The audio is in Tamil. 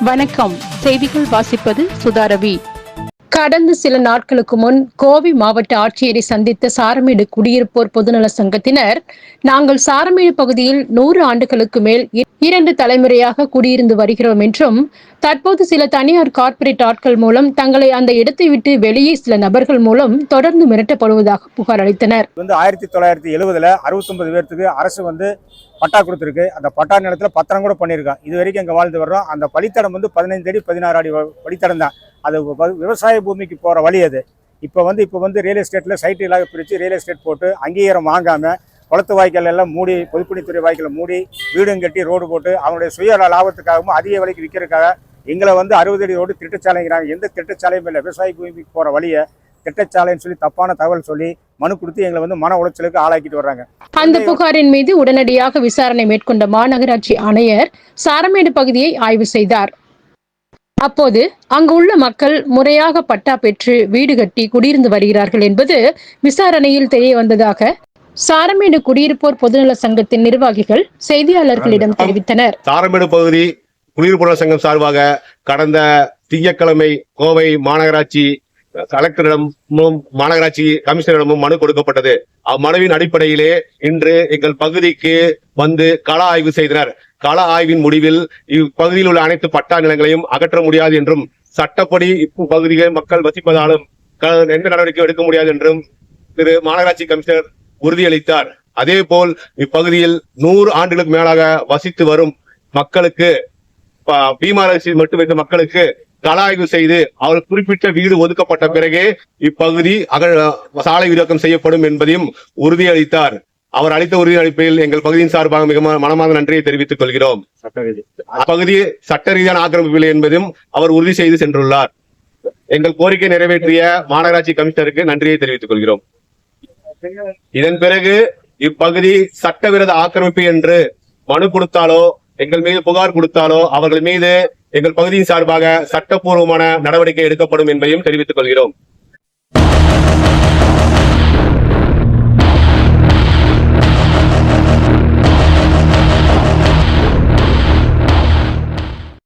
வணக்கம். செய்திகள் வாசிப்பது சுதாரவி. கடந்த சில நாட்களுக்கு முன் கோவை மாவட்ட ஆட்சியரை சந்தித்த சாரமேடு குடியிருப்போர் பொதுநல சங்கத்தினர், நாங்கள் சாரமேடு பகுதியில் 100 ஆண்டுகளுக்கு மேல் 2 தலைமுறையாக குடியிருந்து வருகிறோம் என்றும், தற்போது சில தனியார் கார்ப்பரேட் ஆட்கள் மூலம் தங்களை அந்த இடத்தை விட்டு வெளியே சில நபர்கள் மூலம் தொடர்ந்து மிரட்டப்படுவதாக புகார் அளித்தனர். 1970 69 பேருக்கு அரசு பட்டா கொடுத்துருக்கு. அந்த பட்டா நிலத்தில் பத்திரம் கூட பண்ணியிருக்கோம். இது வரைக்கும் இங்கே வாழ்ந்து வர்றோம். அந்த வழித்தடம் 15 அடி 16 அடி வழித்தடம் தான். அது விவசாய பூமிக்கு போகிற வழி. அது இப்போ ரியல் எஸ்டேட்டில் சைட்டு இல்லாத பிரித்து ரியல் எஸ்டேட் போட்டு அங்கீகாரம் வாங்காமல் குளத்து வாய்க்கால் எல்லாம் மூடி, பொதுப்பணித்துறை வாய்க்கால் மூடி, வீடும் கட்டி ரோடு போட்டு அவங்களுடைய சுய லாபத்துக்காகவும் அதிக விலைக்கு விற்கிறதுக்காக எங்களை 60 அடி ரோடு திட்டச்சாலைங்கிறாங்க. எந்த திட்டச்சாலையும் இல்லை. விவசாய பூமிக்கு போகிற வழியை திட்டச்சாலைன்னு சொல்லி தப்பான தகவல் சொல்லி மனு கொடுத்து எங்களை மன உளைச்சலுக்கு ஆளாக்கிட்டு வர்றாங்க. அந்த புகாரின் மீது உடனடியாக விசாரணை மேற்கொண்ட மாநகராட்சி ஆணையர் சாரமேடு பகுதியை ஆய்வு செய்தார். அப்போது அங்கு உள்ள மக்கள் முறையாக பட்டா பெற்று வீடு கட்டி குடியிருந்து வருகிறார்கள் என்பது விசாரணையில் தெரிய வந்ததாக சாரமேடு குடியிருப்போர் பொதுநல சங்கத்தின் நிர்வாகிகள் செய்தியாளர்களிடம் தெரிவித்தனர். சாரமேடு பகுதி குடியிருப்போர் சங்கம் சார்பாக கடந்த திங்கட்கிழமை கோவை மாநகராட்சி கலெக்டரிடமும் மாநகராட்சி கமிஷனரிடமும் மனு கொடுக்கப்பட்டது. அம்மனுவின் அடிப்படையிலே இன்று எங்கள் பகுதிக்கு கள ஆய்வு செய்தனர். கள ஆய்வின் முடிவில் இப்பகுதியில் உள்ள அனைத்து பட்டா நிலங்களையும் அகற்ற முடியாது என்றும், சட்டப்படி இப்பகுதியில் மக்கள் வசிப்பதாலும் எந்த நடவடிக்கை எடுக்க முடியாது என்றும் திரு மாநகராட்சி கமிஷனர் உறுதியளித்தார். அதே போல் இப்பகுதியில் 100 ஆண்டுகளுக்கு மேலாக வசித்து வரும் மக்களுக்கு, பீமாரசி மட்டும் வைத்த மக்களுக்கு கள ஆய்வு செய்து அவர் குறிப்பிட்ட வீடு ஒதுக்கப்பட்ட பிறகே இப்பகுதி சாலை விரிவாக்கம் செய்யப்படும் என்பதையும் உறுதியளித்தார். அவர் அளித்த உறுதியளிப்பில் எங்கள் பகுதியின் சார்பாக மிக மனமார்ந்த நன்றியை தெரிவித்துக் கொள்கிறோம். அப்பகுதி சட்ட ரீதியான ஆக்கிரமிப்பில்லை என்பதையும் அவர் உறுதி செய்து சென்றுள்ளார். எங்கள் கோரிக்கை நிறைவேற்றிய மாநகராட்சி கமிஷனருக்கு நன்றியை தெரிவித்துக் கொள்கிறோம். இதன் பிறகு இப்பகுதி சட்டவிரோத ஆக்கிரமிப்பு என்று மனு கொடுத்தாலோ, எங்கள் மீது புகார் கொடுத்தாலோ அவர்கள் மீது எங்கள் பகுதியின் சார்பாக சட்டப்பூர்வமான நடவடிக்கை எடுக்கப்படும் என்பதையும் தெரிவித்துக் கொள்கிறோம்.